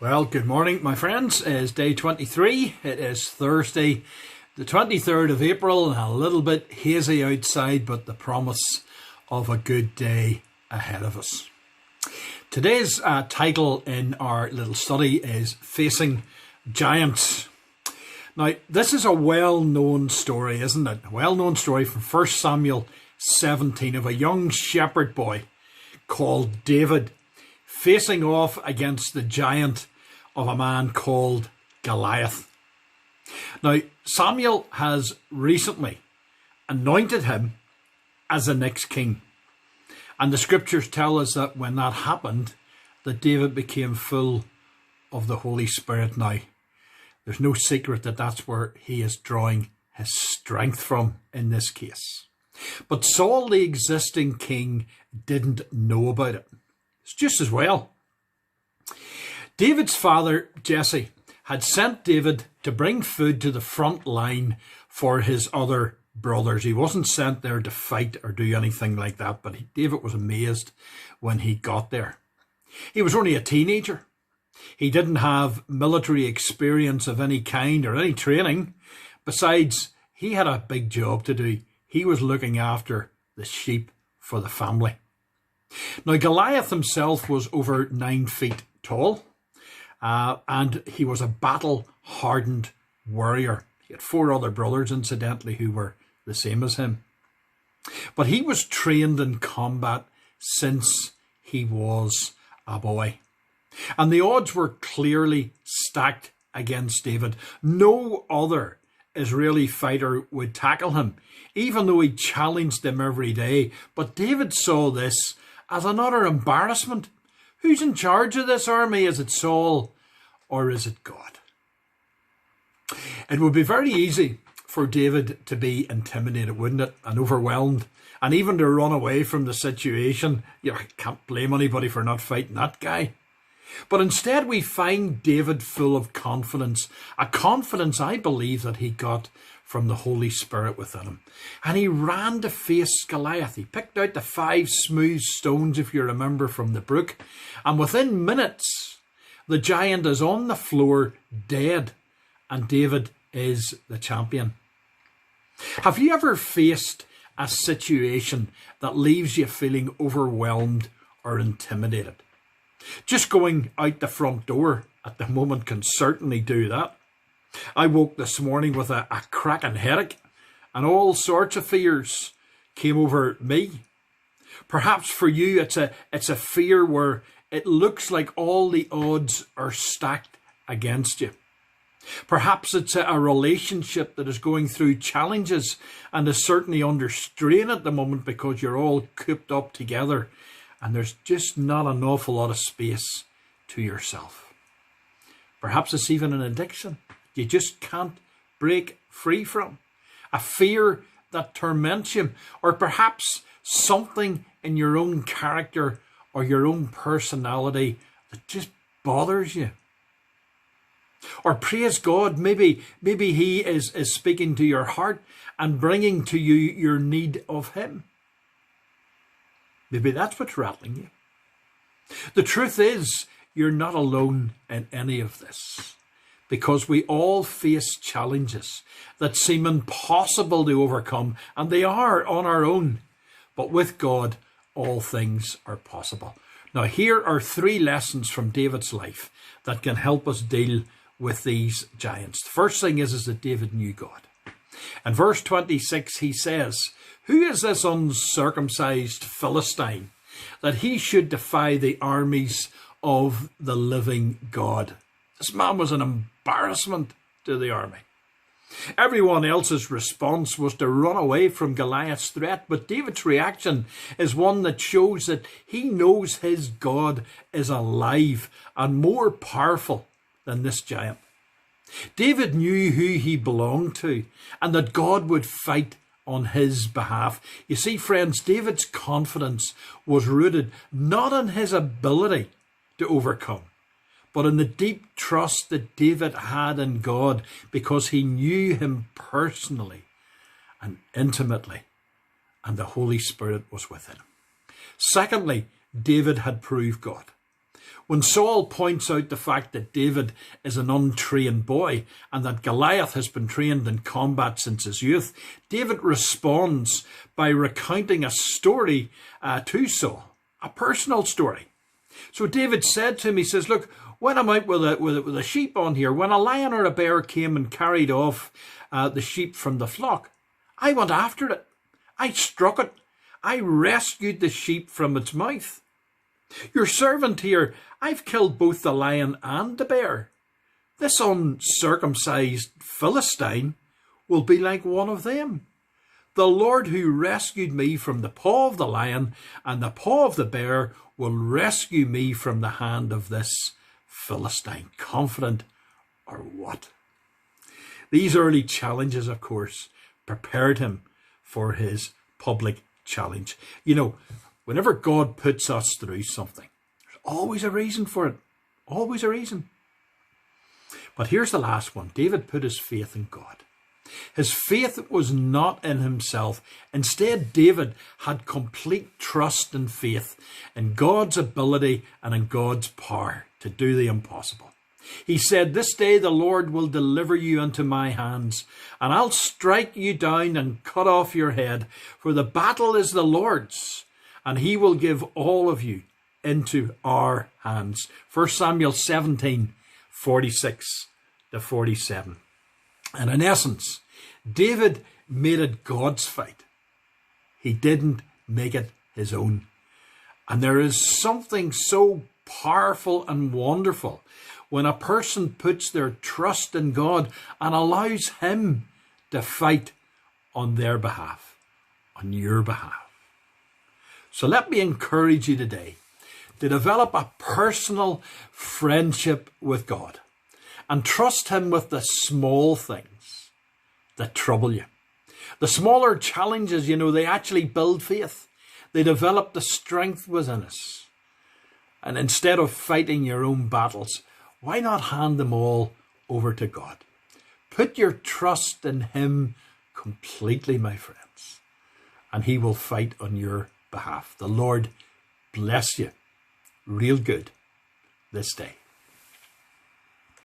Well, good morning, my friends. It is day 23. It is Thursday, the 23rd of April, and a little bit hazy outside, but the promise of a good day ahead of us. Today's title in our little study is Facing Giants. Now, this is a well-known story, isn't it? A well-known story from 1 Samuel 17 of a young shepherd boy called David facing off against the giant of a man called Goliath. Now, Samuel has recently anointed him as the next king. And the scriptures tell us that when that happened, that David became full of the Holy Spirit. Now, there's no secret that that's where he is drawing his strength from in this case. But Saul, the existing king, didn't know about it. It's just as well. David's father, Jesse, had sent David to bring food to the front line for his other brothers. He wasn't sent there to fight or do anything like that, but David was amazed when he got there. He was only a teenager. He didn't have military experience of any kind or any training. Besides, he had a big job to do. He was looking after the sheep for the family. Now, Goliath himself was over 9 feet tall. And he was a battle-hardened warrior. He had 4 other brothers, incidentally, who were the same as him. But he was trained in combat since he was a boy. And the odds were clearly stacked against David. No other Israeli fighter would tackle him, even though he challenged them every day. But David saw this as an utter embarrassment. Who's in charge of this army? Is it Saul or is it God? It would be very easy for David to be intimidated, wouldn't it? And overwhelmed. And even to run away from the situation. I can't blame anybody for not fighting that guy. But instead we find David full of confidence. A confidence I believe that he got from the Holy Spirit within him. And he ran to face Goliath. He picked out the 5 smooth stones, if you remember, from the brook. And within minutes, the giant is on the floor, dead. And David is the champion. Have you ever faced a situation that leaves you feeling overwhelmed or intimidated? Just going out the front door at the moment can certainly do that. I woke this morning with a cracking headache, and all sorts of fears came over me. Perhaps for you it's a fear where it looks like all the odds are stacked against you. Perhaps it's a relationship that is going through challenges and is certainly under strain at the moment because you're all cooped up together and there's just not an awful lot of space to yourself. Perhaps it's even an addiction you just can't break free from. A fear that torments you. Or perhaps something in your own character or your own personality that just bothers you. Or praise God, maybe he is speaking to your heart and bringing to you your need of him. Maybe that's what's rattling you. The truth is, you're not alone in any of this. Because we all face challenges that seem impossible to overcome, and they are on our own. But with God, all things are possible. Now, here are 3 lessons from David's life that can help us deal with these giants. The first thing is that David knew God. In verse 26, he says, "Who is this uncircumcised Philistine that he should defy the armies of the living God?" This man was an embarrassment to the army. Everyone else's response was to run away from Goliath's threat, but David's reaction is one that shows that he knows his God is alive and more powerful than this giant. David knew who he belonged to and that God would fight on his behalf. You see, friends, David's confidence was rooted not in his ability to overcome, but in the deep trust that David had in God because he knew him personally and intimately, and the Holy Spirit was with him. Secondly, David had proved God. When Saul points out the fact that David is an untrained boy and that Goliath has been trained in combat since his youth, David responds by recounting a story to Saul, a personal story. So David said to him, he says, look, when I'm out with a sheep on here, when a lion or a bear came and carried off the sheep from the flock, I went after it. I struck it. I rescued the sheep from its mouth. Your servant here, I've killed both the lion and the bear. This uncircumcised Philistine will be like one of them. The Lord who rescued me from the paw of the lion and the paw of the bear will rescue me from the hand of this Philistine. Confident or what? These early challenges, of course, prepared him for his public challenge. You know, whenever God puts us through something, there's always a reason for it. Always a reason. But here's the last one. David put his faith in God. His faith was not in himself. Instead, David had complete trust and faith in God's ability and in God's power to do the impossible. He said, this day the Lord will deliver you into my hands, and I'll strike you down and cut off your head, for the battle is the Lord's, and he will give all of you into our hands. 1 Samuel 17:46-47. And in essence, David made it God's fight. He didn't make it his own. And there is something so powerful and wonderful when a person puts their trust in God and allows him to fight on their behalf, on your behalf. So let me encourage you today to develop a personal friendship with God and trust him with the small things that trouble you. The smaller challenges, they actually build faith. They develop the strength within us. And instead of fighting your own battles, why not hand them all over to God? Put your trust in him completely, my friends, and he will fight on your behalf. The Lord bless you real good this day.